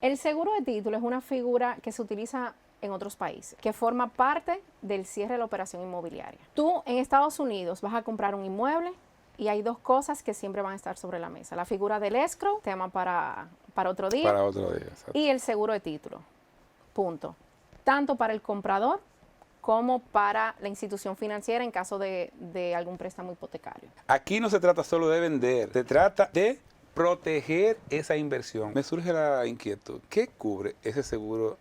El seguro de título es una figura que se utiliza en otros países, que forma parte del cierre de la operación inmobiliaria. Tú en Estados Unidos vas a comprar un inmueble y hay dos cosas que siempre van a estar sobre la mesa. La figura del escrow, tema para otro día. Para otro día, exacto. Y el seguro de título. Punto. Tanto para el comprador como para la institución financiera en caso de algún préstamo hipotecario. Aquí no se trata solo de vender, se trata de proteger esa inversión. Me surge la inquietud, ¿qué cubre ese seguro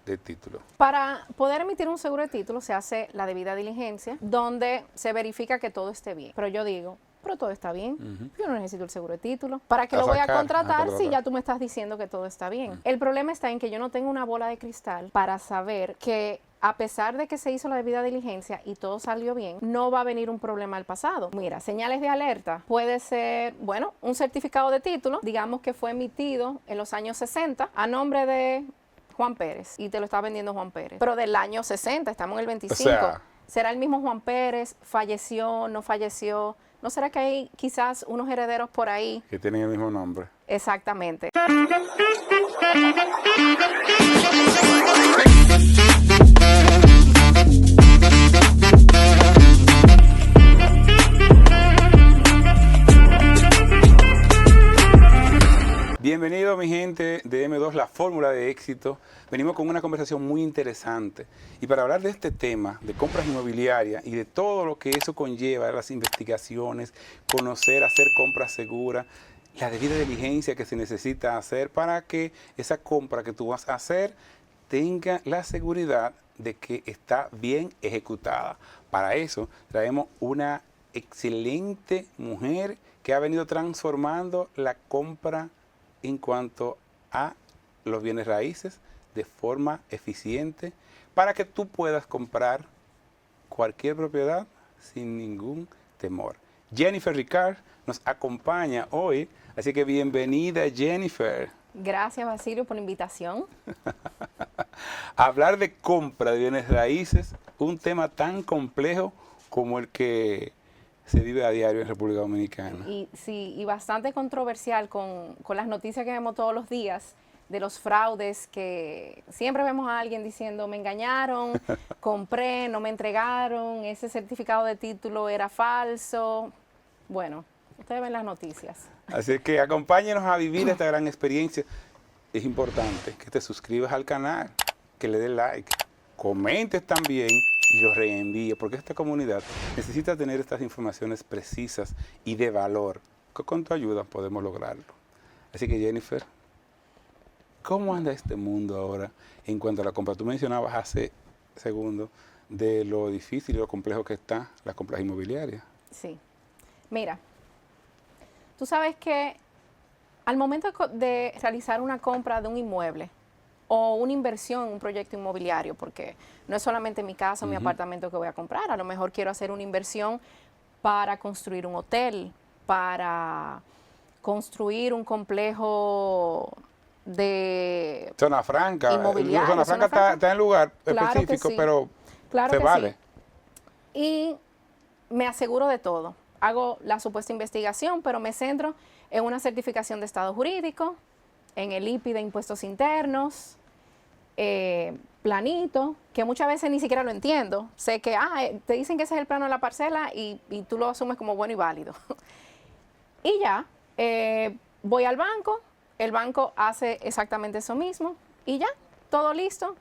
de título? Para poder emitir un seguro de título se hace la debida diligencia, donde se verifica que todo esté bien. Pero yo digo, pero todo está bien. Yo no necesito el seguro de título. ¿Para qué lo voy a contratar si ya tú me estás diciendo que todo está bien? El problema está en que yo no tengo una bola de cristal para saber que a pesar de que se hizo la debida diligencia y todo salió bien, no va a venir un problema al pasado. Mira, señales de alerta puede ser, bueno, un certificado de título, digamos que fue emitido en los años 60 a nombre de Juan Pérez y te lo está vendiendo Juan Pérez, pero del año 60, estamos en el 25. O sea, ¿será el mismo Juan Pérez? ¿Falleció? ¿No falleció? ¿No será que hay quizás unos herederos por ahí que tienen el mismo nombre? Exactamente. Bienvenido mi gente de M2, la fórmula de éxito. Venimos con una conversación muy interesante y para hablar de este tema de compras inmobiliarias y de todo lo que eso conlleva, las investigaciones, conocer, hacer compras seguras, la debida diligencia que se necesita hacer para que esa compra que tú vas a hacer tenga la seguridad de que está bien ejecutada. Para eso traemos una excelente mujer que ha venido transformando la compra en cuanto a los bienes raíces de forma eficiente para que tú puedas comprar cualquier propiedad sin ningún temor. Jennifer Ricard nos acompaña hoy, así que bienvenida Jennifer. Gracias Basilio por la invitación. Hablar de compra de bienes raíces, un tema tan complejo como el que se vive a diario en República Dominicana. Y sí, y bastante controversial con las noticias que vemos todos los días de los fraudes, que siempre vemos a alguien diciendo, me engañaron, compré, no me entregaron, ese certificado de título era falso. Bueno, ustedes ven las noticias. Así que acompáñenos a vivir esta gran experiencia. Es importante que te suscribas al canal, que le des like, comentes también y lo reenvíe, porque esta comunidad necesita tener estas informaciones precisas y de valor, que con tu ayuda podemos lograrlo. Así que Jennifer, ¿cómo anda este mundo ahora en cuanto a la compra? Tú mencionabas hace segundos de lo difícil y lo complejo que está las compras inmobiliarias. Sí. Mira, tú sabes que al momento de realizar una compra de un inmueble, o una inversión en un proyecto inmobiliario, porque no es solamente mi casa o mi apartamento que voy a comprar, a lo mejor quiero hacer una inversión para construir un hotel, para construir un complejo de Zona franca, inmobiliario. Zona franca está en lugar específico, sí. pero claro se vale. Sí. Y me aseguro de todo. Hago la supuesta investigación, pero me centro en una certificación de estado jurídico, en el IPI de impuestos internos, planito, que muchas veces ni siquiera lo entiendo. Sé que te dicen que ese es el plano de la parcela y tú lo asumes como bueno y válido. Y ya, voy al banco, el banco hace exactamente eso mismo y ya, todo listo.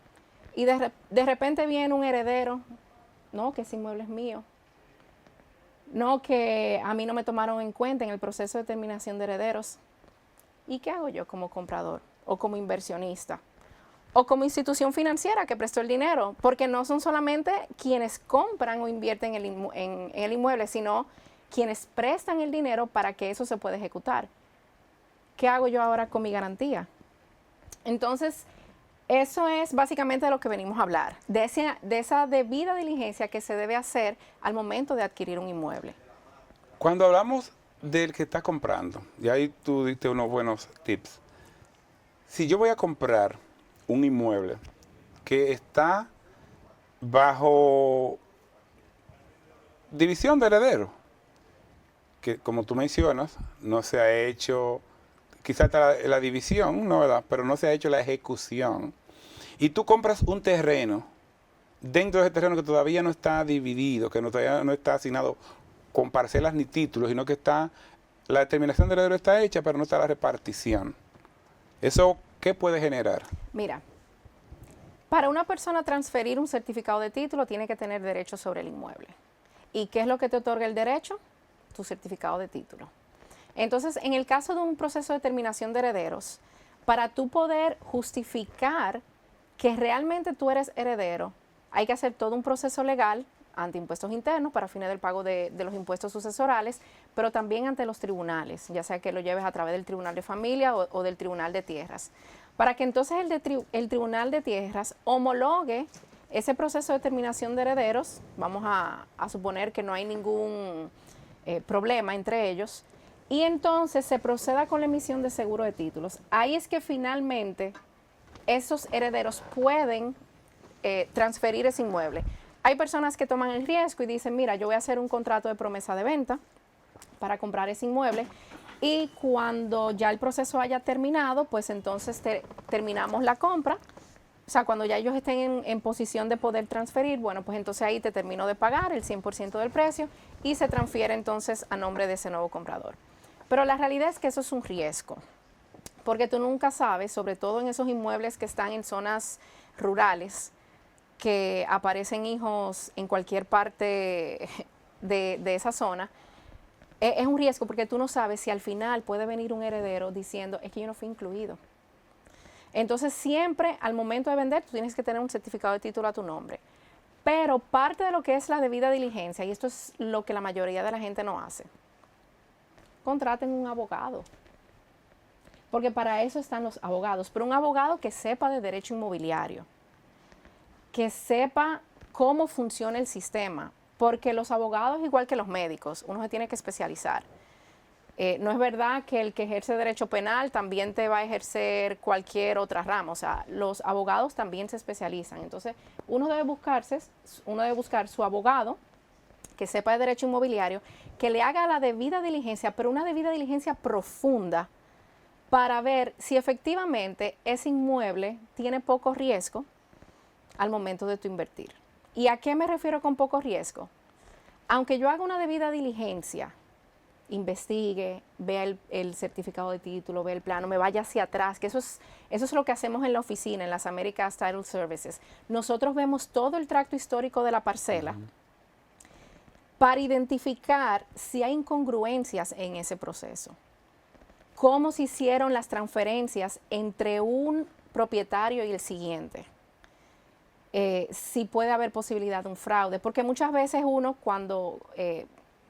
Y de repente viene un heredero, no, que ese inmueble es mío. No, que a mí no me tomaron en cuenta en el proceso de determinación de herederos. ¿Y qué hago yo como comprador o como inversionista o como institución financiera que prestó el dinero? Porque no son solamente quienes compran o invierten en el inmueble, sino quienes prestan el dinero para que eso se pueda ejecutar. ¿Qué hago yo ahora con mi garantía? Entonces, eso es básicamente de lo que venimos a hablar, de esa debida diligencia que se debe hacer al momento de adquirir un inmueble. Cuando hablamos del que está comprando, y ahí tú diste unos buenos tips. Si yo voy a comprar un inmueble que está bajo división de herederos, que como tú mencionas, no se ha hecho quizás está la división, ¿no, verdad? Pero no se ha hecho la ejecución. Y tú compras un terreno dentro de ese terreno que todavía no está dividido, que todavía no está asignado con parcelas ni títulos, sino que está, la determinación de heredero está hecha, pero no está la repartición. ¿Eso qué puede generar? Mira, para una persona transferir un certificado de título tiene que tener derecho sobre el inmueble. ¿Y qué es lo que te otorga el derecho? Tu certificado de título. Entonces, en el caso de un proceso de terminación de herederos, para tú poder justificar que realmente tú eres heredero, hay que hacer todo un proceso legal ante impuestos internos para fines del pago de los impuestos sucesorales, pero también ante los tribunales, ya sea que lo lleves a través del Tribunal de Familia o del Tribunal de Tierras, para que entonces el Tribunal de Tierras homologue ese proceso de terminación de herederos. Vamos a suponer que no hay ningún problema entre ellos, y entonces se proceda con la emisión de seguro de títulos. Ahí es que finalmente esos herederos pueden transferir ese inmueble. Hay personas que toman el riesgo y dicen, mira, yo voy a hacer un contrato de promesa de venta para comprar ese inmueble, y cuando ya el proceso haya terminado, pues entonces terminamos la compra. O sea, cuando ya ellos estén en posición de poder transferir, bueno, pues entonces ahí te termino de pagar el 100% del precio y se transfiere entonces a nombre de ese nuevo comprador. Pero la realidad es que eso es un riesgo, porque tú nunca sabes, sobre todo en esos inmuebles que están en zonas rurales, que aparecen hijos en cualquier parte de esa zona. Es un riesgo porque tú no sabes si al final puede venir un heredero diciendo, es que yo no fui incluido. Entonces siempre al momento de vender tú tienes que tener un certificado de título a tu nombre. Pero parte de lo que es la debida diligencia, y esto es lo que la mayoría de la gente no hace, contraten un abogado. Porque para eso están los abogados, pero un abogado que sepa de derecho inmobiliario, que sepa cómo funciona el sistema, porque los abogados, igual que los médicos, uno se tiene que especializar. No es verdad que el que ejerce derecho penal también te va a ejercer cualquier otra rama. O sea, los abogados también se especializan. Entonces, uno debe buscar su abogado que sepa de derecho inmobiliario, que le haga la debida diligencia, pero una debida diligencia profunda, para ver si efectivamente ese inmueble tiene poco riesgo al momento de tu invertir. ¿Y a qué me refiero con poco riesgo? Aunque yo haga una debida diligencia, investigue, vea el certificado de título, vea el plano, me vaya hacia atrás, que eso es lo que hacemos en la oficina, en las Americas Title Services. Nosotros vemos todo el tracto histórico de la parcela para identificar si hay incongruencias en ese proceso. Cómo se hicieron las transferencias entre un propietario y el siguiente. Si puede haber posibilidad de un fraude, porque muchas veces uno cuando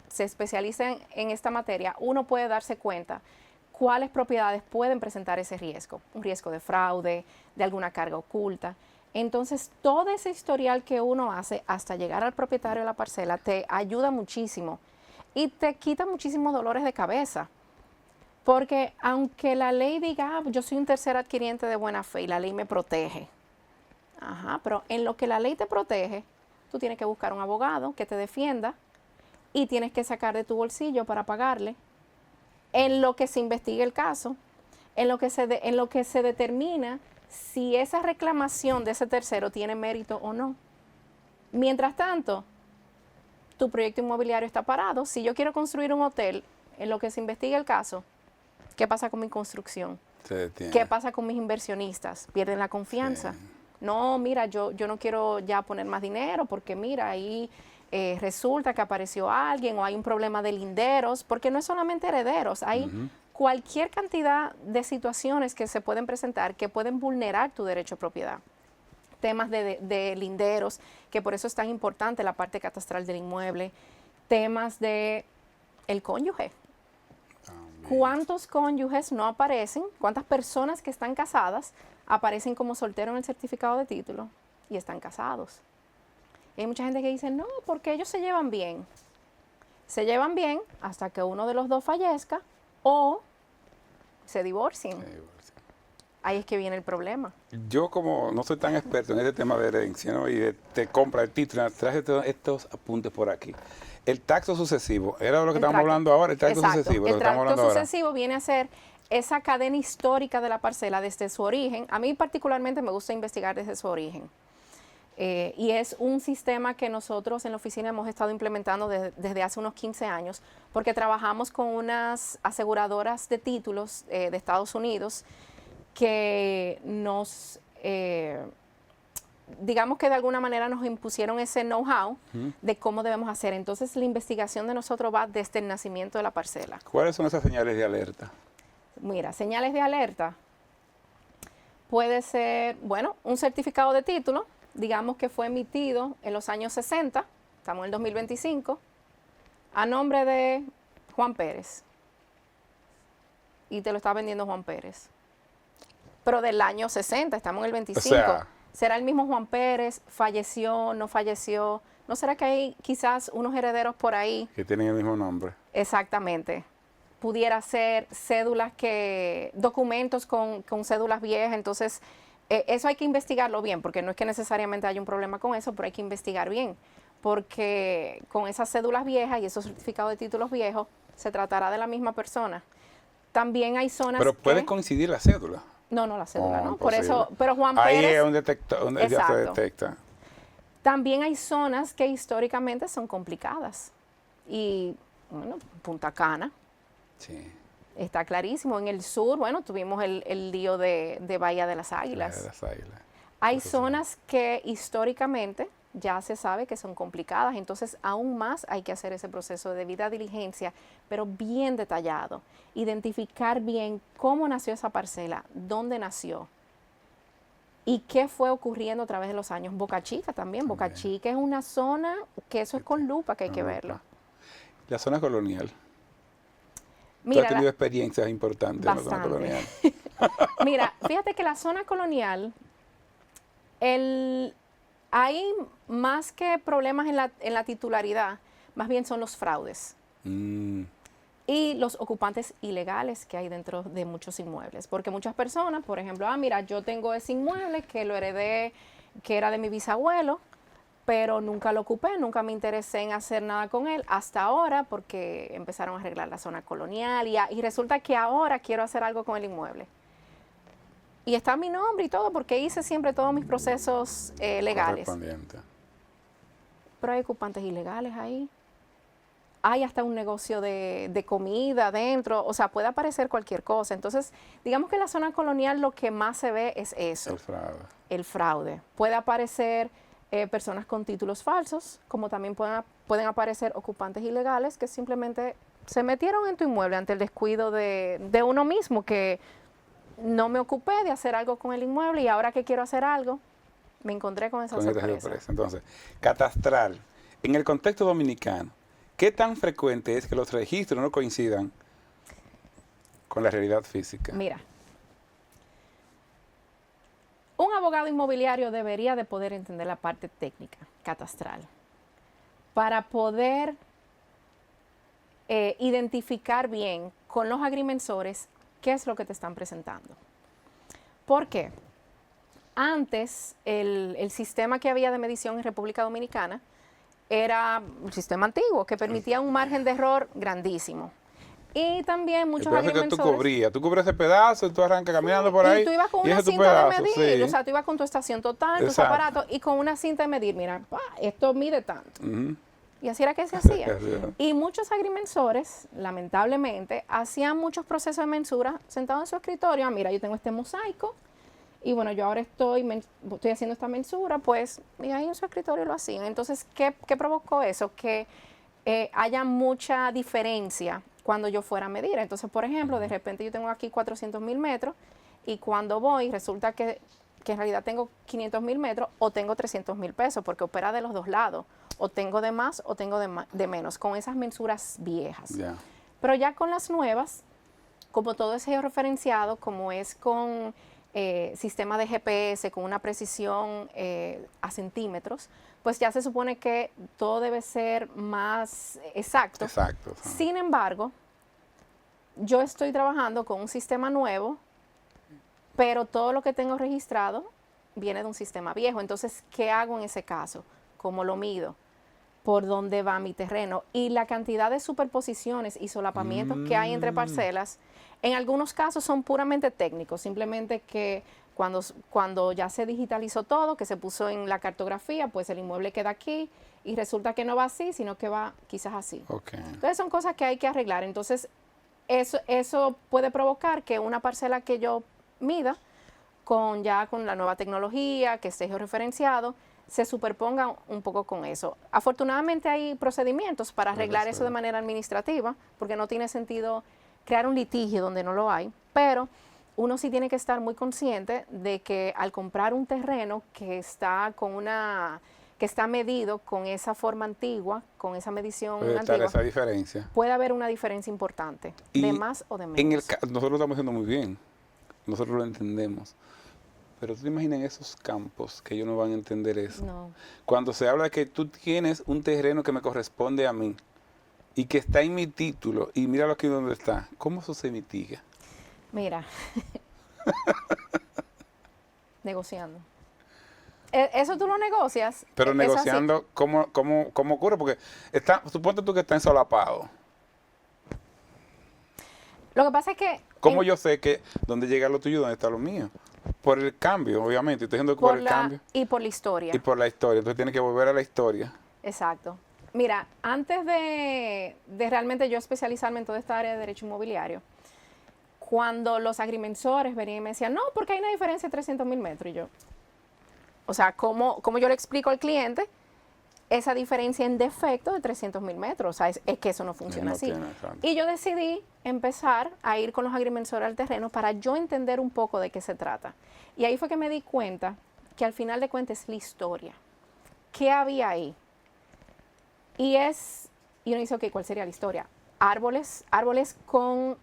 se especializa en esta materia, uno puede darse cuenta cuáles propiedades pueden presentar ese riesgo, un riesgo de fraude, de alguna carga oculta. Entonces, todo ese historial que uno hace hasta llegar al propietario de la parcela te ayuda muchísimo y te quita muchísimos dolores de cabeza. Porque aunque la ley diga, yo soy un tercer adquiriente de buena fe y la ley me protege, pero en lo que la ley te protege, tú tienes que buscar un abogado que te defienda y tienes que sacar de tu bolsillo para pagarle en lo que se investigue el caso, en lo que se determina si esa reclamación de ese tercero tiene mérito o no. Mientras tanto, tu proyecto inmobiliario está parado. Si yo quiero construir un hotel, en lo que se investiga el caso, ¿qué pasa con mi construcción? ¿Qué pasa con mis inversionistas? ¿Pierden la confianza? Sí. No, mira, yo no quiero ya poner más dinero porque mira, ahí resulta que apareció alguien o hay un problema de linderos, porque no es solamente herederos, hay cualquier cantidad de situaciones que se pueden presentar que pueden vulnerar tu derecho a propiedad. Temas de linderos, que por eso es tan importante la parte catastral del inmueble. Temas de el cónyuge. ¿Cuántos cónyuges no aparecen? ¿Cuántas personas que están casadas aparecen como solteros en el certificado de título y están casados? Y hay mucha gente que dice, no, porque ellos se llevan bien. Se llevan bien hasta que uno de los dos fallezca o se divorcien. Ahí es que viene el problema. Yo como no soy tan experto en este tema de herencia, ¿no? Y de compra de título, traje estos apuntes por aquí. El tracto sucesivo, era lo que estamos hablando ahora, el tracto sucesivo. El tracto sucesivo viene a ser esa cadena histórica de la parcela desde su origen. A mí particularmente me gusta investigar desde su origen. Y es un sistema que nosotros en la oficina hemos estado implementando desde hace unos 15 años, porque trabajamos con unas aseguradoras de títulos de Estados Unidos que nos, digamos que de alguna manera nos impusieron ese know-how de cómo debemos hacer. Entonces la investigación de nosotros va desde el nacimiento de la parcela. ¿Cuáles son esas señales de alerta? Mira, señales de alerta. Puede ser, bueno, un certificado de título, digamos que fue emitido en los años 60, estamos en el 2025, a nombre de Juan Pérez. Y te lo está vendiendo Juan Pérez. Pero del año 60, estamos en el 25. O sea, ¿será el mismo Juan Pérez? ¿Falleció? ¿No falleció? ¿No será que hay quizás unos herederos por ahí? que tienen el mismo nombre. Exactamente. Pudiera ser cédulas documentos con cédulas viejas, entonces eso hay que investigarlo bien, porque no es que necesariamente haya un problema con eso, pero hay que investigar bien, porque con esas cédulas viejas y esos certificados de títulos viejos se tratará de la misma persona. También hay zonas Pero puede coincidir la cédula. No, la cédula no. Por Imposible. eso, pero Juan Ahí Pérez... es un detector, donde ya se Exacto. detecta. También hay zonas que históricamente son complicadas. Y, bueno, Punta Cana. Sí. Está clarísimo. En el sur, bueno, tuvimos el lío de Bahía de las Águilas. De las águilas. Hay Eso sí. zonas que históricamente ya se sabe que son complicadas, entonces aún más hay que hacer ese proceso de debida diligencia, pero bien detallado. Identificar bien cómo nació esa parcela, dónde nació y qué fue ocurriendo a través de los años. Boca Chica también. Boca Chica es una zona que eso es con lupa que hay que verlo. La zona colonial. ¿Tú Mira, has tenido experiencias importantes en la zona bastante. colonial? Mira, fíjate que la zona colonial, hay más que problemas en la titularidad, más bien son los fraudes y los ocupantes ilegales que hay dentro de muchos inmuebles. Porque muchas personas, por ejemplo, mira, yo tengo ese inmueble que lo heredé, que era de mi bisabuelo, pero nunca lo ocupé, nunca me interesé en hacer nada con él hasta ahora porque empezaron a arreglar la zona colonial y resulta que ahora quiero hacer algo con el inmueble. Y está mi nombre y todo porque hice siempre todos mis procesos legales. Pero hay ocupantes ilegales ahí. Hay hasta un negocio de comida dentro, o sea, puede aparecer cualquier cosa. Entonces, digamos que en la zona colonial lo que más se ve es eso. El fraude. El fraude. Puede aparecer personas con títulos falsos, como también pueden aparecer ocupantes ilegales que simplemente se metieron en tu inmueble ante el descuido de uno mismo, que no me ocupé de hacer algo con el inmueble y ahora que quiero hacer algo, me encontré con esa sorpresa. Entonces, catastral. En el contexto dominicano, ¿qué tan frecuente es que los registros no coincidan con la realidad física? Mira, un abogado inmobiliario debería de poder entender la parte técnica, catastral, para poder identificar bien con los agrimensores qué es lo que te están presentando. ¿Por qué? Antes, el sistema que había de medición en República Dominicana era un sistema antiguo que permitía un margen de error grandísimo. Y también muchos agrimensores... que tú cubres ese pedazo y tú arrancas caminando por ahí. Y tú ibas con una cinta de medir, o sea, tú ibas con tu estación total, tus aparatos, y con una cinta de medir, mira, esto mide tanto. Y así era que se hacía. Y muchos agrimensores, lamentablemente, hacían muchos procesos de mensura sentados en su escritorio. Mira, yo tengo este mosaico, y bueno, yo ahora estoy haciendo esta mensura, pues, y ahí en su escritorio lo hacían. Entonces, ¿qué provocó eso? Que haya mucha diferencia cuando yo fuera a medir. Entonces, por ejemplo, de repente yo tengo aquí 400,000 metros y cuando voy resulta que en realidad tengo 500,000 metros o tengo 300,000 pesos porque opera de los dos lados. O tengo de más o tengo de menos con esas mensuras viejas. Pero ya con las nuevas, como todo es georreferenciado, como es con sistema de GPS, con una precisión a centímetros, pues ya se supone que todo debe ser más exacto. Exacto. Sin embargo, yo estoy trabajando con un sistema nuevo, pero todo lo que tengo registrado viene de un sistema viejo. Entonces, ¿qué hago en ese caso? ¿Cómo lo mido? por dónde va mi terreno. Y la cantidad de superposiciones y solapamientos que hay entre parcelas, en algunos casos son puramente técnicos, simplemente que cuando ya se digitalizó todo, que se puso en la cartografía, pues el inmueble queda aquí y resulta que no va así, sino que va quizás así. Okay. Entonces son cosas que hay que arreglar. Entonces eso puede provocar que una parcela que yo mida con la nueva tecnología, que esté georreferenciado, se superponga un poco con eso. Afortunadamente hay procedimientos para arreglar eso de manera administrativa, porque no tiene sentido crear un litigio donde no lo hay, pero uno sí tiene que estar muy consciente de que al comprar un terreno que está medido con esa forma antigua, con esa medición antigua, esa diferencia. Puede haber una diferencia importante, de más o de menos. Nosotros lo estamos haciendo muy bien, nosotros lo entendemos. Pero tú te imaginas en esos campos que ellos no van a entender eso. No. Cuando se habla de que tú tienes un terreno que me corresponde a mí y que está en mi título y míralo aquí donde está, ¿cómo eso se mitiga? Mira, negociando. Eso tú lo negocias. Pero negociando, ¿cómo ocurre? Porque suponte tú que está ensolapado. Lo que pasa es que... ¿Cómo yo sé que dónde llega lo tuyo y dónde está lo mío? Por el cambio, obviamente. Estoy diciendo que por el cambio. Y por la historia. Y por la historia. Entonces tienes que volver a la historia. Exacto. Mira, antes de realmente yo especializarme en toda esta área de derecho inmobiliario, cuando los agrimensores venían y me decían, no, porque hay una diferencia de 300.000 metros. Y yo, o sea, ¿cómo yo le explico al cliente esa diferencia en defecto de 300.000 metros? O sea, es que eso no funciona así. Y yo decidí empezar a ir con los agrimensores al terreno para yo entender un poco de qué se trata. Y ahí fue que me di cuenta que al final de cuentas es la historia. ¿Qué había ahí? Y uno dice, ok, ¿cuál sería la historia? Árboles con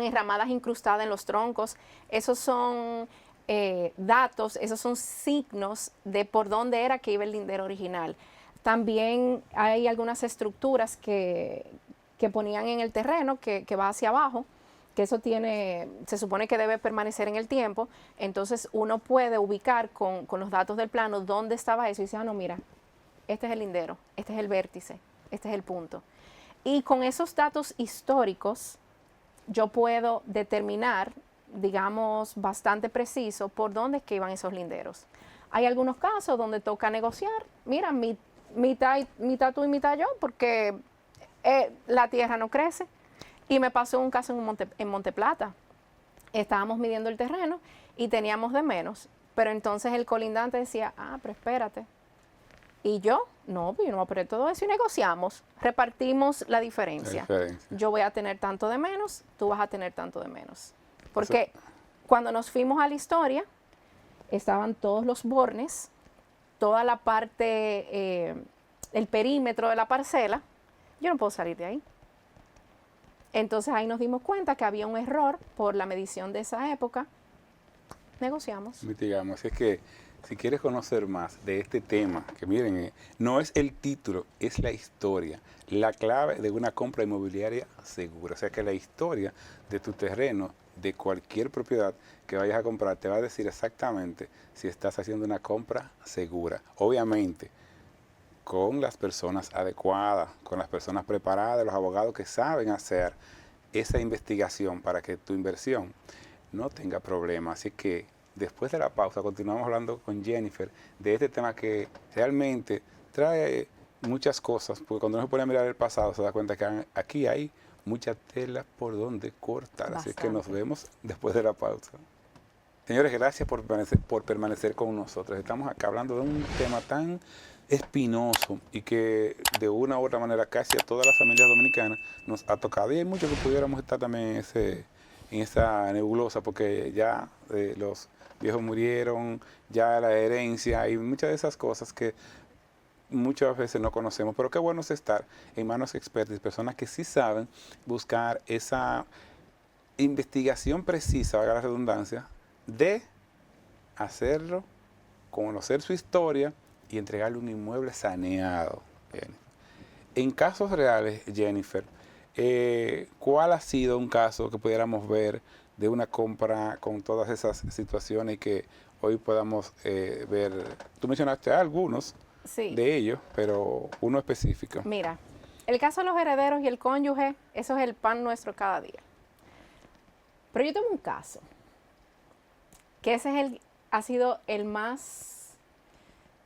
enramadas incrustadas en los troncos. Esos son datos, esos son signos de por dónde era que iba el lindero original. También hay algunas estructuras que ponían en el terreno que va hacia abajo, que eso se supone que debe permanecer en el tiempo. Entonces uno puede ubicar con los datos del plano dónde estaba eso y dice, no, mira, este es el lindero, este es el vértice, este es el punto. Y con esos datos históricos yo puedo determinar, digamos, bastante preciso por dónde es que iban esos linderos. Hay algunos casos donde toca negociar, mira, mitad tú y mitad yo, porque la tierra no crece. Y me pasó un caso en Monte Plata. Estábamos midiendo el terreno y teníamos de menos, pero entonces el colindante decía, pero espérate. Y yo no voy a perder todo eso y negociamos, repartimos la diferencia. Yo voy a tener tanto de menos, tú vas a tener tanto de menos. Porque cuando nos fuimos a la historia, estaban todos los bornes, toda la parte, el perímetro de la parcela, yo no puedo salir de ahí. Entonces ahí nos dimos cuenta que había un error por la medición de esa época, negociamos. Mitigamos, es que si quieres conocer más de este tema, que miren, no es el título, es la historia, la clave de una compra inmobiliaria segura. O sea que la historia de tu terreno, de cualquier propiedad que vayas a comprar, te va a decir exactamente si estás haciendo una compra segura. Obviamente, con las personas adecuadas, con las personas preparadas, los abogados que saben hacer esa investigación para que tu inversión no tenga problemas. Así que después de la pausa continuamos hablando con Jennifer de este tema que realmente trae muchas cosas, porque cuando uno se pone a mirar el pasado se da cuenta que aquí hay mucha tela por donde cortar. Bastante. Así que nos vemos después de la pausa. Señores, gracias por permanecer con nosotros. Estamos acá hablando de un tema tan espinoso y que de una u otra manera casi a todas las familias dominicanas nos ha tocado. Y hay mucho que pudiéramos estar también en esa nebulosa, porque ya los viejos murieron, ya la herencia y muchas de esas cosas que muchas veces no conocemos, pero qué bueno es estar en manos expertas, personas que sí saben buscar esa investigación precisa, valga la redundancia, de hacerlo, conocer su historia y entregarle un inmueble saneado. Bien. En casos reales, Jennifer, ¿cuál ha sido un caso que pudiéramos ver de una compra con todas esas situaciones que hoy podamos ver? Tú mencionaste algunos, Sí. de ellos, pero uno específico. Mira, el caso de los herederos y el cónyuge, eso es el pan nuestro cada día. Pero yo tengo un caso, que ese ha sido el más,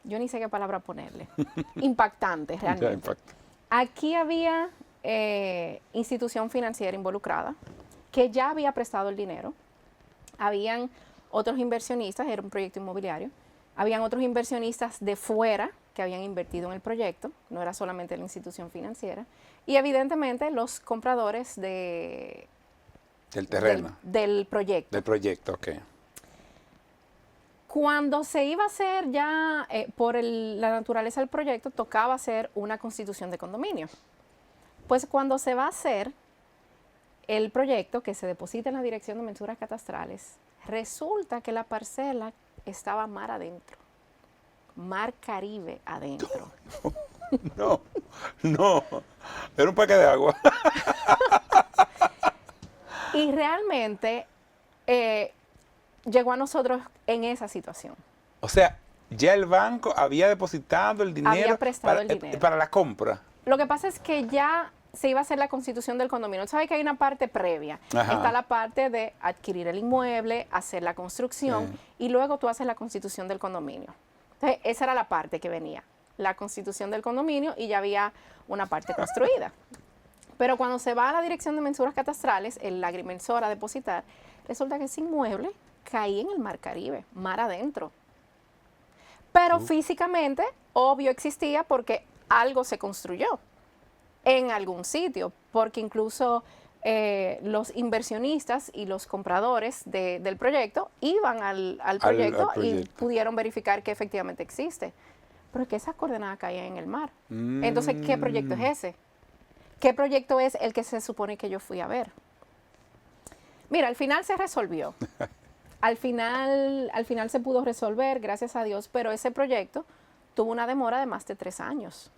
yo ni sé qué palabra ponerle, impactante Ya realmente. impacta. Aquí había institución financiera involucrada, que ya había prestado el dinero. Habían otros inversionistas, era un proyecto inmobiliario. Habían otros inversionistas de fuera que habían invertido en el proyecto, no era solamente la institución financiera. Y evidentemente los compradores Del terreno, del proyecto. del proyecto, ok. Cuando se iba a hacer ya, por la naturaleza del proyecto, tocaba hacer una constitución de condominio. Pues cuando se va a hacer el proyecto, que se deposita en la Dirección de Mensuras Catastrales, resulta que la parcela estaba mar adentro, mar Caribe adentro. No, no, era un paquete de agua. Y realmente llegó a nosotros en esa situación. O sea, ya el banco había depositado el dinero, Había prestado el dinero. para la compra. Lo que pasa es que ya se iba a hacer la constitución del condominio. Sabes que hay una parte previa. Ajá. Está la parte de adquirir el inmueble, hacer la construcción, Sí. y luego tú haces la constitución del condominio. Entonces, esa era la parte que venía, la constitución del condominio, y ya había una parte construida. Pero cuando se va a la Dirección de Mensuras Catastrales, el agrimensor a depositar, resulta que ese inmueble caía en el mar Caribe, mar adentro. Pero físicamente, obvio, existía porque algo se construyó en algún sitio, porque incluso los inversionistas y los compradores del proyecto iban al proyecto y proyecto. pudieron verificar que efectivamente existe. Pero es que esas coordenadas caían en el mar. Entonces, ¿qué proyecto es ese? ¿Qué proyecto es el que se supone que yo fui a ver? Mira, al final se resolvió. Al final se pudo resolver, gracias a Dios, pero ese proyecto tuvo una demora de más de 3 años.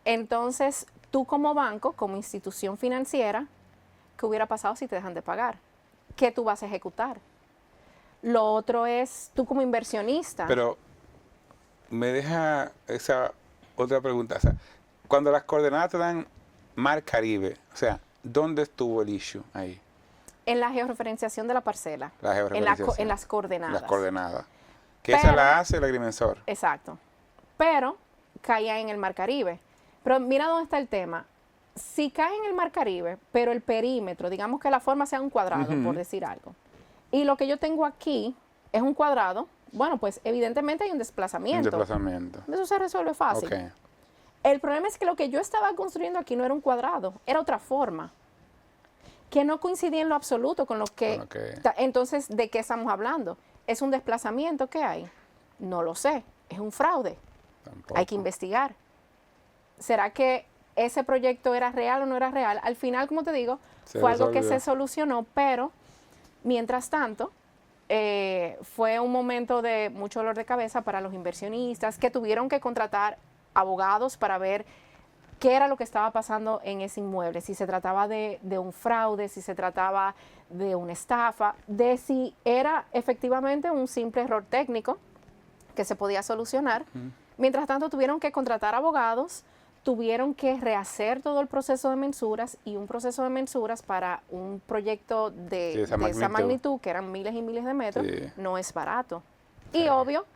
Entonces, tú como banco, como institución financiera, ¿qué hubiera pasado si te dejan de pagar? ¿Qué tú vas a ejecutar? Lo otro es, tú como inversionista. Pero me deja esa otra pregunta. O sea, cuando las coordenadas te dan mar Caribe, o sea, ¿dónde estuvo el issue ahí? En la georreferenciación de la parcela. La georreferenciación. En las coordenadas. Las coordenadas. Que Pero- esa la hace el agrimensor. Exacto. Pero caía en el mar Caribe. Pero mira dónde está el tema. Si cae en el mar Caribe, pero el perímetro, digamos que la forma sea un cuadrado, Ujú. por decir algo, y lo que yo tengo aquí es un cuadrado, bueno, pues evidentemente hay un Un desplazamiento. desplazamiento. Eso se resuelve fácil. Ok. El problema es que lo que yo estaba construyendo aquí no era un cuadrado, era otra forma, que no coincidía en lo absoluto con lo que... Con lo que- Entonces, ¿de qué estamos hablando? ¿Es un desplazamiento que hay? No lo sé, es un fraude. Tampoco. Hay que investigar. ¿Será que ese proyecto era real o no era real? Al final, como te digo, Se fue algo que resolvió. se solucionó, pero mientras tanto, fue un momento de mucho dolor de cabeza para los inversionistas que tuvieron que contratar abogados para ver qué era lo que estaba pasando en ese inmueble, si se trataba de un fraude, si se trataba de una estafa, de si era efectivamente un simple error técnico que se podía solucionar. Mientras tanto, tuvieron que contratar abogados, tuvieron que rehacer todo el proceso de mensuras, y un proceso de mensuras para un proyecto Sí, de esa esa magnitud. magnitud, que eran miles y miles de metros, Sí. no es barato. Y obvio,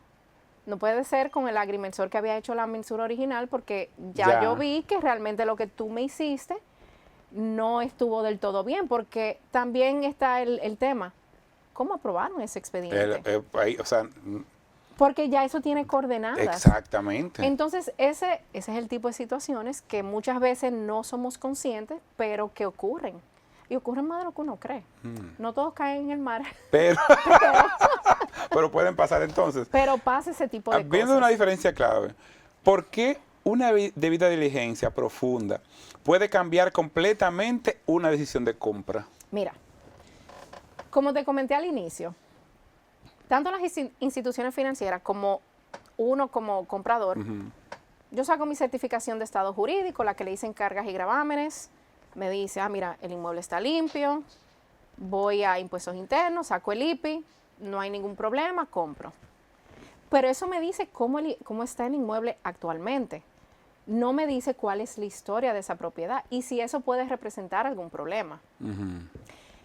no puede ser con el agrimensor que había hecho la mensura original, porque ya Ya. yo vi que realmente lo que tú me hiciste no estuvo del todo bien, porque también está el tema, ¿cómo aprobaron ese expediente? Ahí, o sea, Porque ya eso tiene coordenadas. exactamente. Entonces, ese es el tipo de situaciones que muchas veces no somos conscientes, pero que ocurren. Y ocurren más de lo que uno cree. No todos caen en el mar, Pero, pero pueden pasar entonces. pero pasa ese tipo de Viendo cosas. una diferencia clave, ¿por qué una debida diligencia profunda puede cambiar completamente una decisión de compra? Mira, como te comenté al inicio, tanto las instituciones financieras como uno como comprador, yo saco mi certificación de estado jurídico, la que le dicen cargas y gravámenes, me dice, mira, el inmueble está limpio, voy a impuestos internos, saco el IPI, no hay ningún problema, compro. Pero eso me dice cómo está el inmueble actualmente. No me dice cuál es la historia de esa propiedad y si eso puede representar algún problema.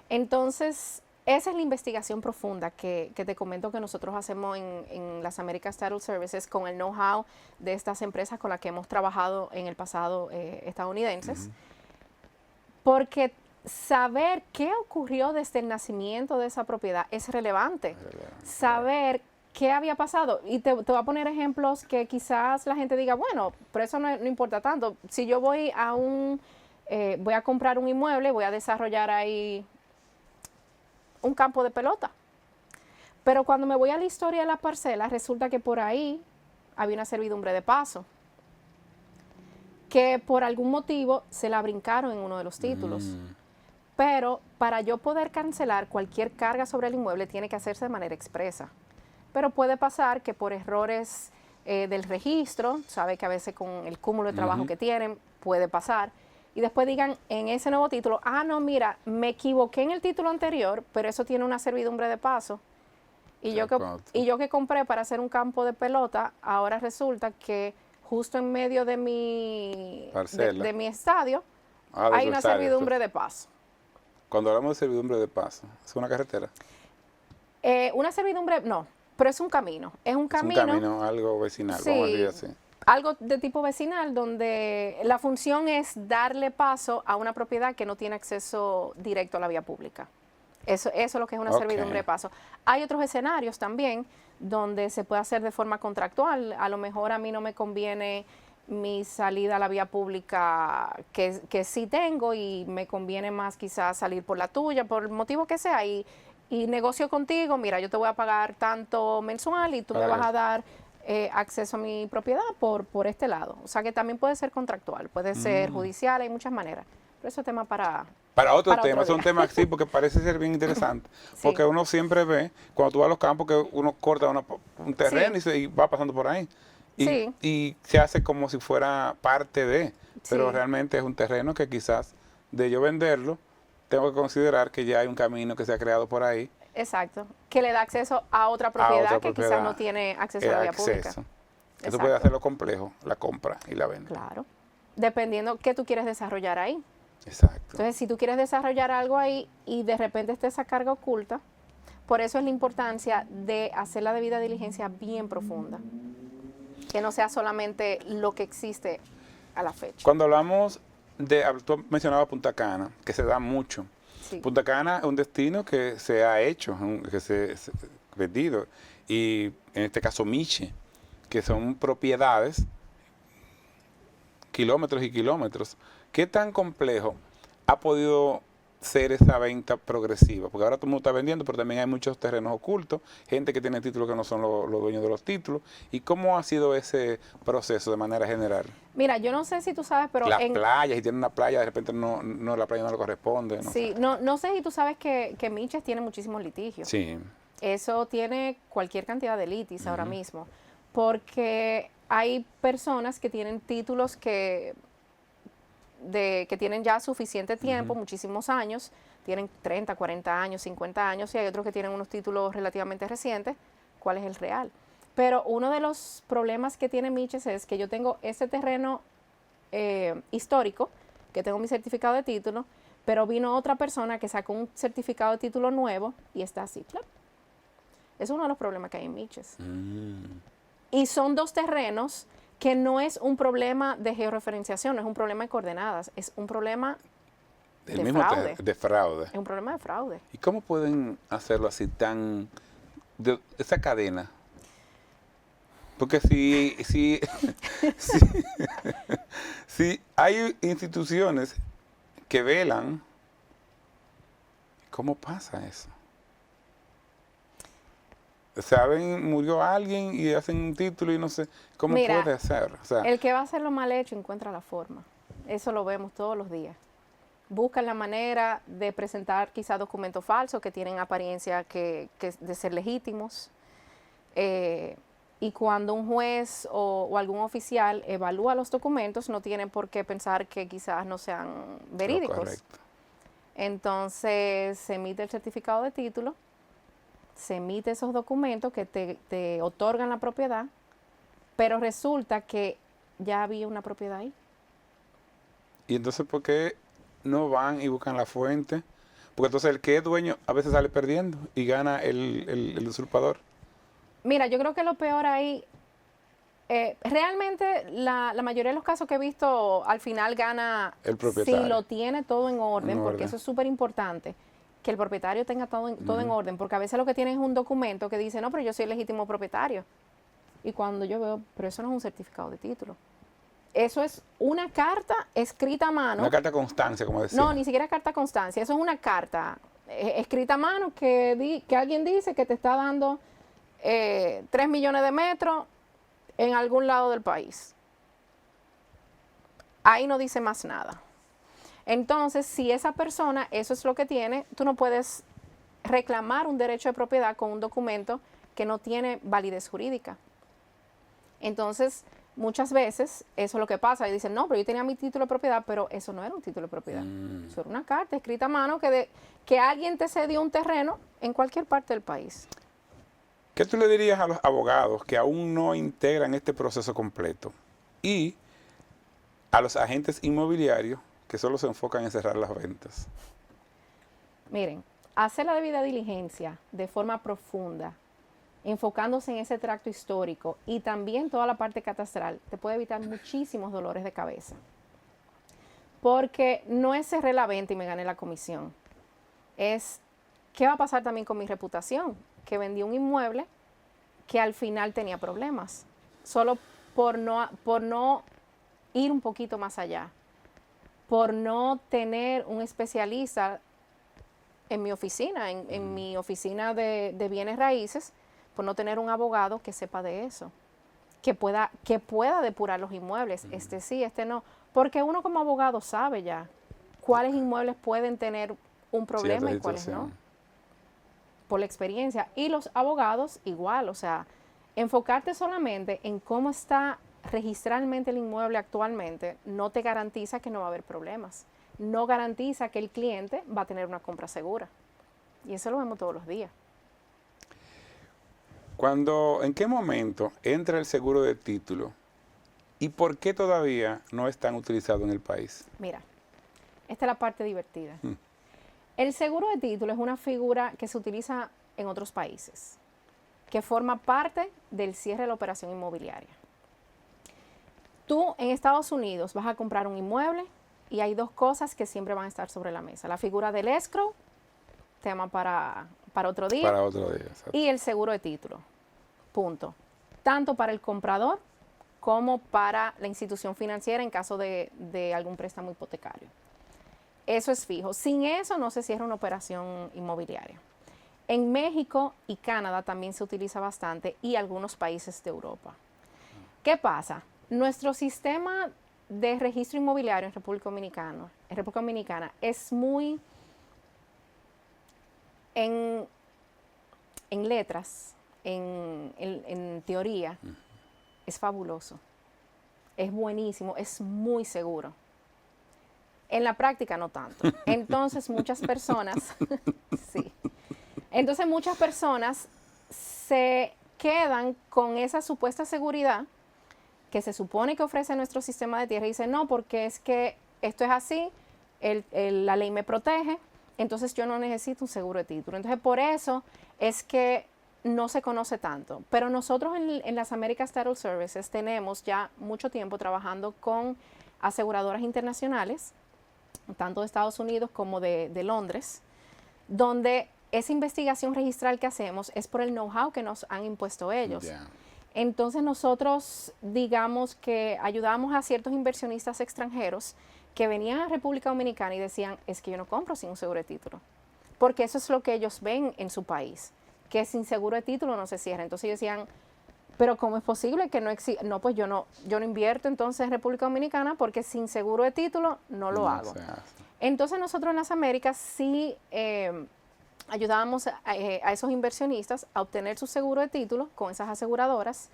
Entonces, esa es la investigación profunda que te comento que nosotros hacemos en las Americas Title Services con el know-how de estas empresas con las que hemos trabajado en el pasado estadounidenses. Porque saber qué ocurrió desde el nacimiento de esa propiedad es relevante. Saber qué había pasado. Y te voy a poner ejemplos que quizás la gente diga, bueno, pero eso no importa tanto. Si yo voy voy a comprar un inmueble, voy a desarrollar ahí un campo de pelota. Pero cuando me voy a la historia de la parcela, resulta que por ahí había una servidumbre de paso, que por algún motivo se la brincaron en uno de los títulos. Pero para yo poder cancelar cualquier carga sobre el inmueble tiene que hacerse de manera expresa. Pero puede pasar que por errores del registro, sabe que a veces con el cúmulo de trabajo que tienen, puede pasar, y después digan en ese nuevo título, ah, no, mira, me equivoqué en el título anterior, pero eso tiene una servidumbre de paso. Y yo que compré para hacer un campo de pelota, ahora resulta que justo en medio de mi estadio hay una servidumbre de paso. Cuando hablamos de servidumbre de paso, ¿es una carretera? Una servidumbre, no, pero es un camino. Es un camino, algo vecinal, sí, vamos a decir así. Algo de tipo vecinal donde la función es darle paso a una propiedad que no tiene acceso directo a la vía pública. Eso es lo que es una servidumbre de paso. Hay otros escenarios también donde se puede hacer de forma contractual. A lo mejor a mí no me conviene mi salida a la vía pública que sí tengo y me conviene más quizás salir por la tuya, por el motivo que sea, y negocio contigo, mira, yo te voy a pagar tanto mensual y tú me vas a dar acceso a mi propiedad por este lado. O sea que también puede ser contractual, puede ser judicial, hay muchas maneras. Pero eso es tema para otro tema. Es un tema sí, porque parece ser bien interesante. Sí. Porque uno siempre ve, cuando tú vas a los campos, que uno corta un terreno y va pasando por ahí. Y se hace como si fuera parte de, pero realmente es un terreno que quizás de yo venderlo, tengo que considerar que ya hay un camino que se ha creado por ahí. Exacto, que le da acceso a otra propiedad que quizás no tiene acceso a la vía pública. Eso puede hacerlo complejo, la compra y la venta. Claro, dependiendo qué tú quieres desarrollar ahí. Exacto. Entonces, si tú quieres desarrollar algo ahí y de repente está esa carga oculta, por eso es la importancia de hacer la debida diligencia bien profunda. Que no sea solamente lo que existe a la fecha. Cuando hablamos tú mencionabas Punta Cana, que se da mucho. Sí. Punta Cana es un destino que se ha hecho, que se ha vendido. Y en este caso Miche, que son propiedades, kilómetros y kilómetros. ¿Qué tan complejo ha podido ser esa venta progresiva? Porque ahora todo el mundo está vendiendo, pero también hay muchos terrenos ocultos, gente que tiene títulos que no son los dueños de los títulos. ¿Y cómo ha sido ese proceso de manera general? Mira, yo no sé si tú sabes, pero las playas, si tienen una playa, de repente la playa no le corresponde. No sé si tú sabes que Miches tiene muchísimos litigios. Sí. Eso tiene cualquier cantidad de litis ahora mismo, porque hay personas que tienen títulos que tienen ya suficiente tiempo, muchísimos años, tienen 30, 40 años, 50 años, y hay otros que tienen unos títulos relativamente recientes. ¿Cuál es el real? Pero uno de los problemas que tiene Miches es que yo tengo ese terreno histórico, que tengo mi certificado de título, pero vino otra persona que sacó un certificado de título nuevo y está así, claro. Es uno de los problemas que hay en Miches. Y son dos terrenos que no es un problema de georreferenciación, no es un problema de coordenadas, es un problema de fraude. Es un problema de fraude. ¿Y cómo pueden hacerlo así esa cadena? Porque si hay instituciones que velan, ¿cómo pasa eso? Saben, murió alguien y hacen un título y no sé cómo puede hacer. O sea, el que va a hacerlo mal hecho encuentra la forma. Eso lo vemos todos los días. Buscan la manera de presentar quizá documentos falsos que tienen apariencia de ser legítimos. Y cuando un juez o algún oficial evalúa los documentos, no tienen por qué pensar que quizás no sean verídicos. Entonces se emite el certificado de título se emite esos documentos que te otorgan la propiedad, pero resulta que ya había una propiedad ahí. Y entonces, ¿por qué no van y buscan la fuente? Porque entonces el que es dueño a veces sale perdiendo y gana el usurpador. Mira, yo creo que lo peor ahí, realmente la mayoría de los casos que he visto, al final gana El propietario. si lo tiene todo en orden, En porque orden. eso es súper importante, que el propietario tenga todo en orden, porque a veces lo que tienen es un documento que dice, no, pero yo soy el legítimo propietario. Y cuando yo veo, pero eso no es un certificado de título. Eso es una carta escrita a mano. Una carta constancia, como decía. No, ni siquiera carta constancia. Eso es una carta escrita a mano que alguien dice que te está dando 3 millones de metros en algún lado del país. Ahí no dice más nada. Entonces, si esa persona, eso es lo que tiene, tú no puedes reclamar un derecho de propiedad con un documento que no tiene validez jurídica. Entonces, muchas veces eso es lo que pasa. Y dicen, no, pero yo tenía mi título de propiedad, pero eso no era un título de propiedad. Eso era una carta escrita a mano que alguien te cedió un terreno en cualquier parte del país. ¿Qué tú le dirías a los abogados que aún no integran este proceso completo? Y a los agentes inmobiliarios que solo se enfocan en cerrar las ventas. Miren, hacer la debida diligencia de forma profunda, enfocándose en ese tracto histórico y también toda la parte catastral, te puede evitar muchísimos dolores de cabeza. Porque no es cerré la venta y me gané la comisión. Es, ¿qué va a pasar también con mi reputación? Que vendí un inmueble que al final tenía problemas, solo por no ir un poquito más allá, por no tener un especialista en mi oficina, en mi oficina de bienes raíces, por no tener un abogado que sepa de eso, que pueda depurar los inmuebles, este sí, este no, porque uno como abogado sabe ya cuáles inmuebles pueden tener un problema y cuáles no, por la experiencia. Y los abogados igual, o sea, enfocarte solamente en cómo está registralmente el inmueble actualmente no te garantiza que no va a haber problemas, no garantiza que el cliente va a tener una compra segura. Y eso lo vemos todos los días. ¿En qué momento entra el seguro de título y por qué todavía no es tan utilizado en el país? Mira, esta es la parte divertida. El seguro de título es una figura que se utiliza en otros países, que forma parte del cierre de la operación inmobiliaria. Tú en Estados Unidos vas a comprar un inmueble y hay dos cosas que siempre van a estar sobre la mesa. La figura del escrow, tema para otro día. Para otro día, exacto. Y el seguro de título. Punto. Tanto para el comprador como para la institución financiera en caso de algún préstamo hipotecario. Eso es fijo. Sin eso no se cierra una operación inmobiliaria. En México y Canadá también se utiliza bastante y algunos países de Europa. ¿Qué pasa? Nuestro sistema de registro inmobiliario en República Dominicana es muy en letras, en teoría, es fabuloso, es buenísimo, es muy seguro. En la práctica no tanto. Entonces muchas personas, sí. Entonces muchas personas se quedan con esa supuesta seguridad que se supone que ofrece nuestro sistema de tierra y dicen, no, porque es que esto es así, la ley me protege, entonces yo no necesito un seguro de título. Entonces por eso es que no se conoce tanto. Pero nosotros en las Americas Title Services tenemos ya mucho tiempo trabajando con aseguradoras internacionales, tanto de Estados Unidos como de Londres, donde esa investigación registral que hacemos es por el know-how que nos han impuesto ellos. Yeah. Entonces nosotros, digamos que ayudamos a ciertos inversionistas extranjeros que venían a República Dominicana y decían, es que yo no compro sin un seguro de título, porque eso es lo que ellos ven en su país, que sin seguro de título no se cierra. Entonces ellos decían, pero ¿cómo es posible que no exista? No, pues yo no invierto entonces en República Dominicana porque sin seguro de título no lo hago. Entonces nosotros en las Américas sí ayudábamos a esos inversionistas a obtener su seguro de título con esas aseguradoras,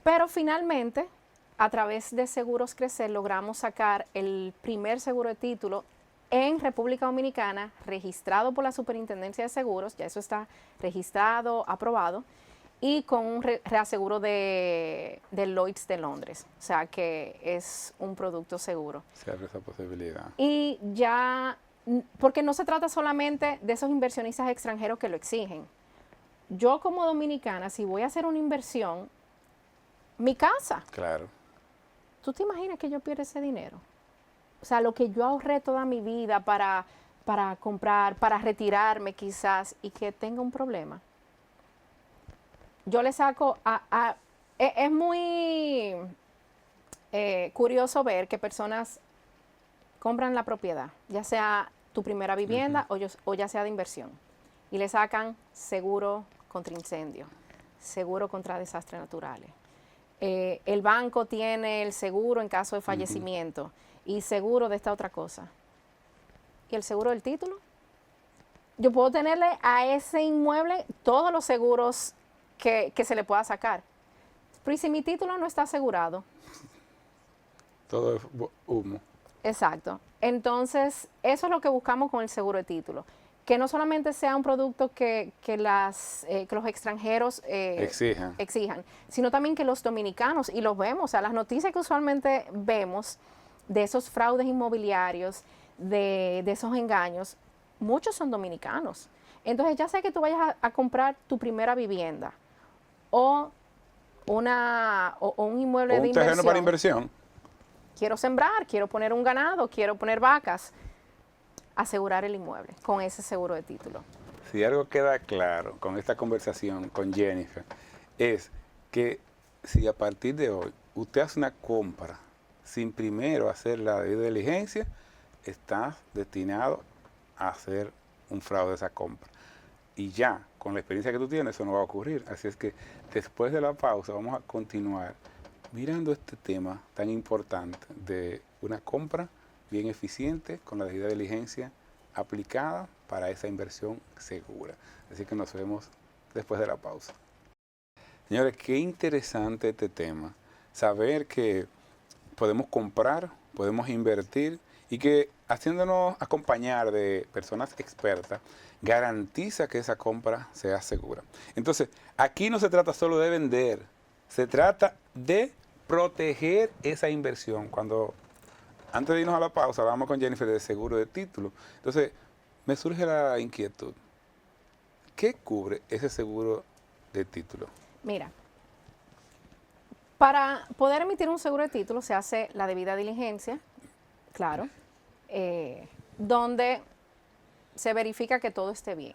pero finalmente a través de Seguros Crecer logramos sacar el primer seguro de título en República Dominicana, registrado por la Superintendencia de Seguros, ya eso está registrado, aprobado, y con un reaseguro de Lloyd's de Londres, o sea que es un producto seguro. Se abre esa posibilidad. Y ya, porque no se trata solamente de esos inversionistas extranjeros que lo exigen. Yo como dominicana, si voy a hacer una inversión, mi casa, Claro. ¿tú te imaginas que yo pierda ese dinero? O sea, lo que yo ahorré toda mi vida para comprar, para retirarme quizás y que tenga un problema. Yo le saco es muy curioso ver que personas compran la propiedad, ya sea tu primera vivienda o ya sea de inversión, y le sacan seguro contra incendio, seguro contra desastres naturales. El banco tiene el seguro en caso de fallecimiento y seguro de esta otra cosa. ¿Y el seguro del título? Yo puedo tenerle a ese inmueble todos los seguros que se le pueda sacar. Pero ¿y si mi título no está asegurado? Todo es humo. Exacto. Entonces, eso es lo que buscamos con el seguro de título. Que no solamente sea un producto que los extranjeros exijan, sino también que los dominicanos, y los vemos, o sea, las noticias que usualmente vemos de esos fraudes inmobiliarios, de esos engaños, muchos son dominicanos. Entonces, ya sea que tú vayas a comprar tu primera vivienda o un inmueble de Un terreno para inversión. inversión. Quiero sembrar, quiero poner un ganado, quiero poner vacas, asegurar el inmueble con ese seguro de título. Si algo queda claro con esta conversación con Jennifer, es que si a partir de hoy usted hace una compra sin primero hacer la debida diligencia, está destinado a hacer un fraude de esa compra. Y ya, con la experiencia que tú tienes, eso no va a ocurrir. Así es que después de la pausa vamos a continuar mirando este tema tan importante de una compra bien eficiente con la debida diligencia aplicada para esa inversión segura. Así que nos vemos después de la pausa. Señores, qué interesante este tema. Saber que podemos comprar, podemos invertir y que haciéndonos acompañar de personas expertas garantiza que esa compra sea segura. Entonces, aquí no se trata solo de vender, se trata de proteger esa inversión. Antes de irnos a la pausa, hablamos con Jennifer de seguro de título. Entonces, me surge la inquietud. ¿Qué cubre ese seguro de título? Mira, para poder emitir un seguro de título se hace la debida diligencia, claro, donde se verifica que todo esté bien.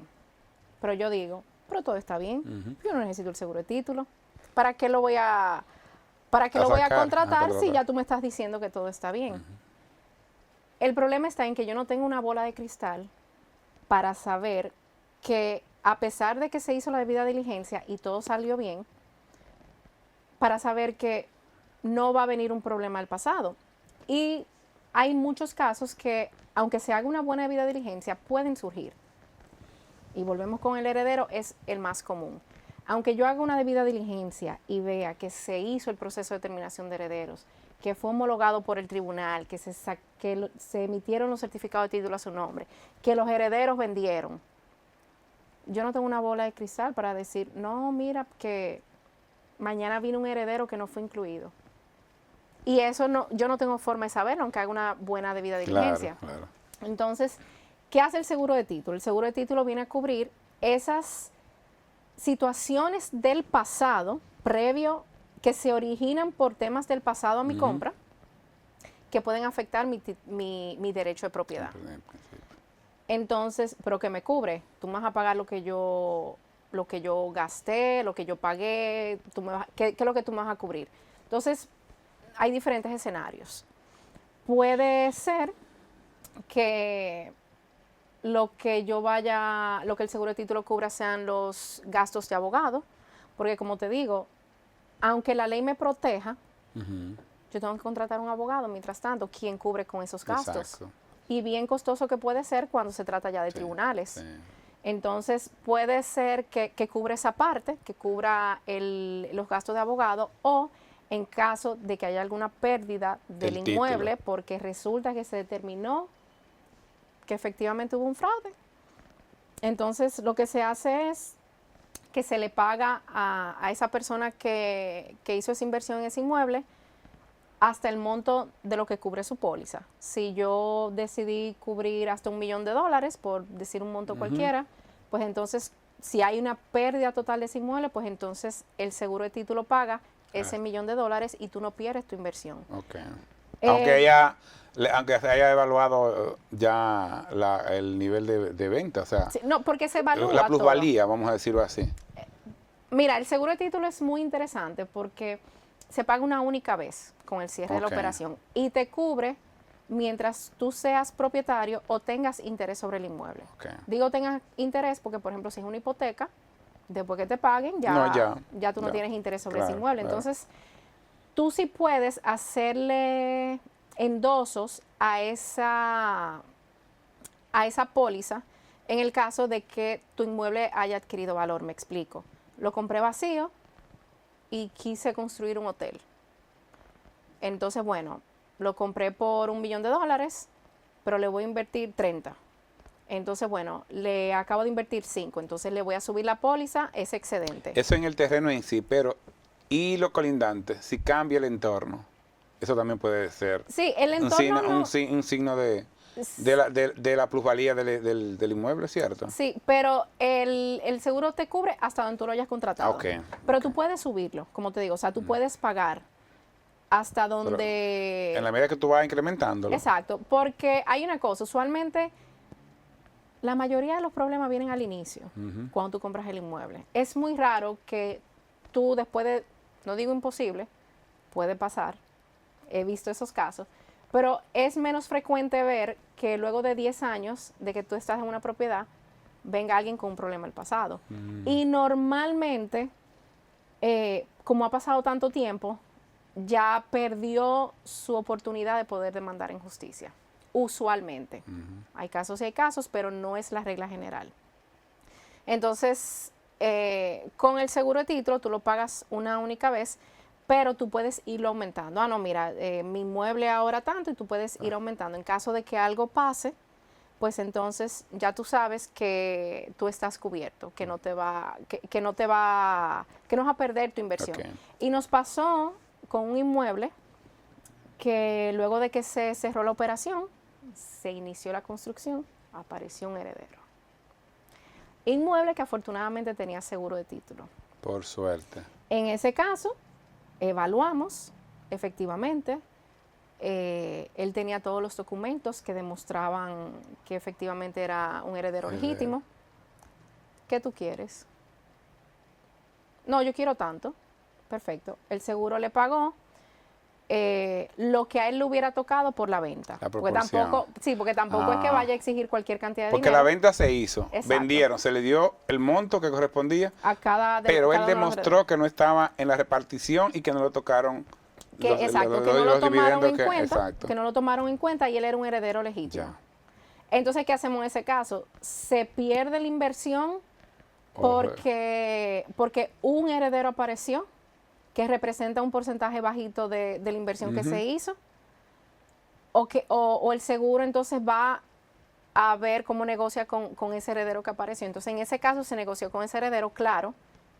Pero yo digo, pero todo está bien, yo no necesito el seguro de título. ¿Para qué lo voy a contratar si ya tú me estás diciendo que todo está bien? El problema está en que yo no tengo una bola de cristal para saber que a pesar de que se hizo la debida diligencia y todo salió bien, para saber que no va a venir un problema al pasado. Y hay muchos casos que, aunque se haga una buena debida diligencia, pueden surgir. Y volvemos con el heredero, es el más común. Aunque yo haga una debida diligencia y vea que se hizo el proceso de determinación de herederos, que fue homologado por el tribunal, que se emitieron los certificados de título a su nombre, que los herederos vendieron, yo no tengo una bola de cristal para decir, no, mira, que mañana vino un heredero que no fue incluido. Y eso yo no tengo forma de saberlo, aunque haga una buena debida diligencia. Claro. Entonces, ¿qué hace el seguro de título? El seguro de título viene a cubrir esas situaciones del pasado, previo, que se originan por temas del pasado a mi compra, que pueden afectar mi derecho de propiedad. Entonces, ¿pero qué me cubre? Tú me vas a pagar lo que yo gasté, lo que yo pagué, ¿qué es lo que tú me vas a cubrir? Entonces, hay diferentes escenarios. Puede ser que lo que el seguro de título cubra sean los gastos de abogado, porque como te digo, aunque la ley me proteja, yo tengo que contratar un abogado, mientras tanto, ¿quién cubre con esos gastos? Exacto. Y bien costoso que puede ser cuando se trata ya de tribunales. Sí. Entonces, puede ser que cubra esa parte, que cubra los gastos de abogado, o en caso de que haya alguna pérdida del inmueble, porque resulta que se determinó que efectivamente hubo un fraude. Entonces, lo que se hace es que se le paga a esa persona que hizo esa inversión en ese inmueble hasta el monto de lo que cubre su póliza. Si yo decidí cubrir hasta $1.000.000, por decir un monto cualquiera, pues entonces, si hay una pérdida total de ese inmueble, pues entonces el seguro de título paga ese $1.000.000 y tú no pierdes tu inversión. Okay. Aunque se haya evaluado ya el nivel de venta, o sea, Sí, no, porque se evalúa la plusvalía, todo. vamos a decirlo así. Mira, el seguro de título es muy interesante porque se paga una única vez con el cierre de la operación y te cubre mientras tú seas propietario o tengas interés sobre el inmueble. Digo tengas interés porque, por ejemplo, si es una hipoteca, después que te paguen, ya tú no tienes interés sobre ese inmueble. Entonces, tú sí puedes hacerle endosos a esa póliza en el caso de que tu inmueble haya adquirido valor. Me explico. Lo compré vacío y quise construir un hotel. Entonces, bueno, lo compré por $1.000.000, pero le voy a invertir 30. Entonces, bueno, le acabo de invertir 5, entonces le voy a subir la póliza, ese excedente. Eso en el terreno en sí, pero ¿y lo colindante? Si cambia el entorno, eso también puede ser Sí, el entorno un signo de la plusvalía del inmueble, ¿cierto? Sí, pero el seguro te cubre hasta donde tú lo hayas contratado. Pero tú puedes subirlo, como te digo, o sea, tú puedes pagar hasta donde... Pero en la medida que tú vas incrementándolo. Exacto, porque hay una cosa, usualmente la mayoría de los problemas vienen al inicio, cuando tú compras el inmueble. Es muy raro que tú después de, no digo imposible, puede pasar, he visto esos casos, pero es menos frecuente ver que luego de 10 años de que tú estás en una propiedad, venga alguien con un problema del pasado. Y normalmente, como ha pasado tanto tiempo, ya perdió su oportunidad de poder demandar en justicia. Usualmente. Hay casos y hay casos, pero no es la regla general. Entonces, con el seguro de título, tú lo pagas una única vez, pero tú puedes irlo aumentando. Ah, no, mira, mi inmueble ahora tanto, y tú puedes ir aumentando. En caso de que algo pase, pues entonces ya tú sabes que tú estás cubierto, que no vas a perder tu inversión. Y nos pasó con un inmueble que luego de que se cerró la operación, se inició la construcción, apareció un heredero. Inmueble que afortunadamente tenía seguro de título. Por suerte. En ese caso, evaluamos, efectivamente, él tenía todos los documentos que demostraban que efectivamente era un heredero legítimo. ¿Qué tú quieres? No, yo quiero tanto. Perfecto. El seguro le pagó lo que a él le hubiera tocado por la venta. La porque tampoco es que vaya a exigir cualquier cantidad de dinero. Porque la venta se hizo, Exacto. Vendieron, se le dio el monto que correspondía, pero él demostró que no estaba en la repartición y que no lo tocaron que no lo tomaron en cuenta, que no lo tomaron en cuenta y él era un heredero legítimo. Entonces, ¿qué hacemos en ese caso? Se pierde la inversión porque un heredero apareció que representa un porcentaje bajito de la inversión que se hizo, o el seguro entonces va a ver cómo negocia con ese heredero que apareció. Entonces, en ese caso se negoció con ese heredero, claro,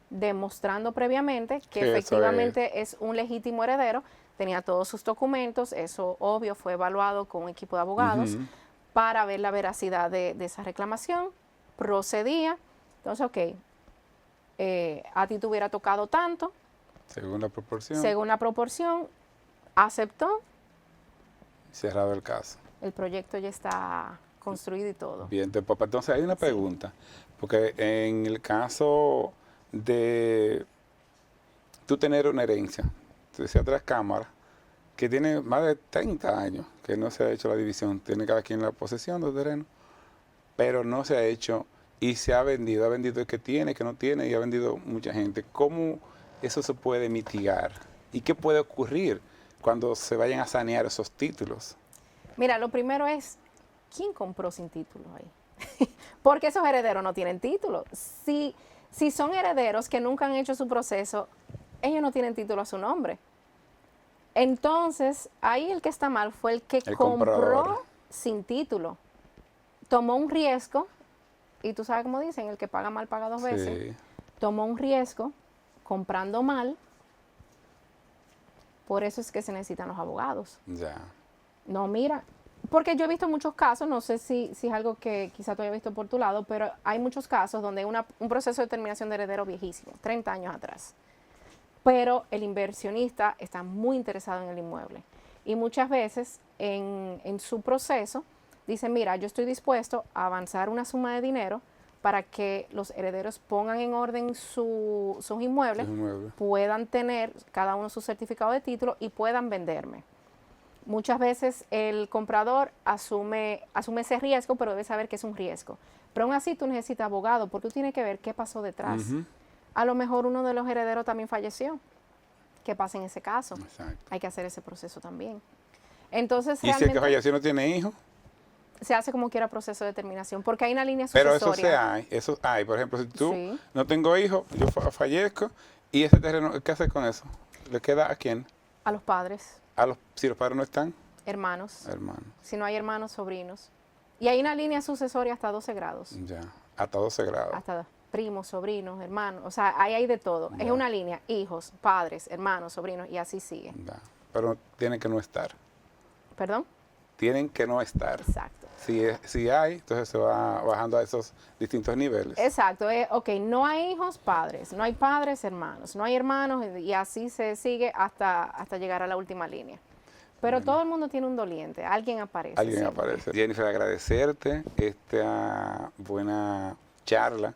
demostrando previamente que efectivamente es un legítimo heredero, tenía todos sus documentos, eso obvio fue evaluado con un equipo de abogados para ver la veracidad de esa reclamación, procedía, entonces, a ti te hubiera tocado tanto, según la proporción, aceptó. Cerrado el caso. El proyecto ya está construido y todo. Bien, entonces hay una pregunta, porque en el caso de tú tener una herencia, te decía 3 cámaras, que tiene más de 30 años que no se ha hecho la división, tiene cada quien la posesión del terreno, pero no se ha hecho y se ha vendido el que tiene, que no tiene y ha vendido mucha gente. ¿Cómo eso se puede mitigar? ¿Y qué puede ocurrir cuando se vayan a sanear esos títulos? Mira, lo primero es, ¿quién compró sin título ahí? Porque esos herederos no tienen título. Si son herederos que nunca han hecho su proceso, ellos no tienen título a su nombre. Entonces, ahí el que está mal fue el que compró sin título. tomó un riesgo, y tú sabes cómo dicen, el que paga mal paga dos veces. Sí, Tomó un riesgo comprando mal, por eso es que se necesitan los abogados. ya. No, mira, porque yo he visto muchos casos, no sé si es algo que quizá tú hayas visto por tu lado, pero hay muchos casos donde un proceso de terminación de heredero viejísimo, 30 años atrás. Pero el inversionista está muy interesado en el inmueble. Y muchas veces en su proceso dicen, mira, yo estoy dispuesto a avanzar una suma de dinero para que los herederos pongan en orden sus inmuebles, puedan tener cada uno su certificado de título y puedan venderme. Muchas veces el comprador asume ese riesgo, pero debe saber que es un riesgo. Pero aún así tú necesitas abogado porque tú tienes que ver qué pasó detrás. A lo mejor uno de los herederos también falleció. ¿Qué pasa en ese caso? Exacto. Hay que hacer ese proceso también. Entonces, ¿Y si el que falleció no tiene hijos? Se hace como quiera proceso de terminación, porque hay una línea Pero sucesoria. eso hay. Por ejemplo, si tú Sí. no tengo hijos, yo fallezco, y ese terreno, ¿qué haces con eso? ¿Le queda a quién? A los padres, Si los padres no están, hermanos. hermano. Si no hay hermanos, sobrinos. Y hay una línea sucesoria hasta 12 grados. Ya, hasta 12 grados. Hasta primos, sobrinos, hermanos. O sea, ahí hay de todo. Ya. Es una línea, hijos, padres, hermanos, sobrinos, y así sigue. Ya. Pero tienen que no estar. ¿Perdón? Tienen que no estar. Exacto. Si hay, entonces se va bajando a esos distintos niveles. Exacto. Ok, no hay hijos, padres. No hay padres, hermanos. No hay hermanos, y así se sigue hasta llegar a la última línea. Pero todo el mundo tiene un doliente. Alguien aparece. Alguien siempre. aparece. Jennifer, agradecerte esta buena charla,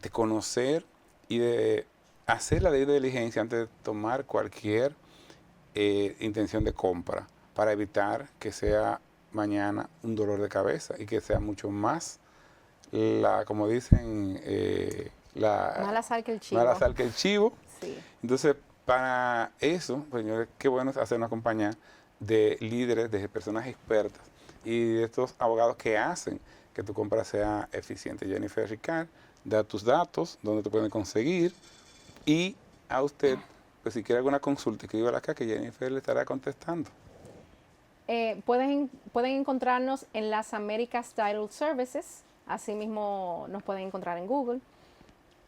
de conocer y de hacer la debida diligencia antes de tomar cualquier intención de compra, para evitar que sea mañana un dolor de cabeza y que sea mucho más, como dicen, Mala sal que el chivo. mala sal que el chivo. Sí. Entonces, para eso, señores, qué bueno es hacernos acompañar de líderes, de personas expertas y de estos abogados que hacen que tu compra sea eficiente. Jennifer Ricard, da tus datos, donde te pueden conseguir, y a usted, pues si quiere alguna consulta, escríbala acá que Jennifer le estará contestando. Pueden encontrarnos en las Américas Title Services, así mismo nos pueden encontrar en Google.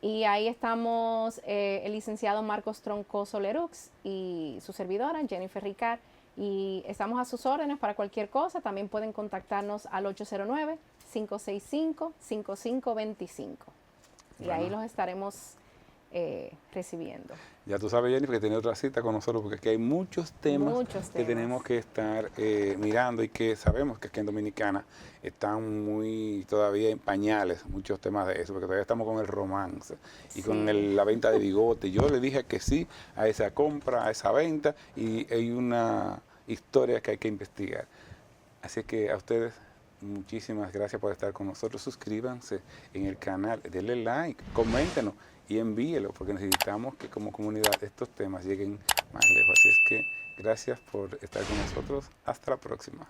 Y ahí estamos el licenciado Marcos Troncoso Lerux y su servidora, Jennifer Ricard. Y estamos a sus órdenes para cualquier cosa. También pueden contactarnos al 809-565-5525. Y Bueno. ahí los estaremos recibiendo. Ya tú sabes, Jennifer, que tiene otra cita con nosotros, porque aquí hay muchos temas que temas. tenemos que estar mirando, y que sabemos que aquí en Dominicana están muy todavía en pañales muchos temas de eso, porque todavía estamos con el romance y Sí. con la venta de bigote. Yo le dije que sí a esa compra, a esa venta, y hay una historia que hay que investigar. Así que a ustedes, muchísimas gracias por estar con nosotros. Suscríbanse en el canal, denle like, coméntenos y envíelo, porque necesitamos que como comunidad estos temas lleguen más lejos. Así es que gracias por estar con nosotros. Hasta la próxima.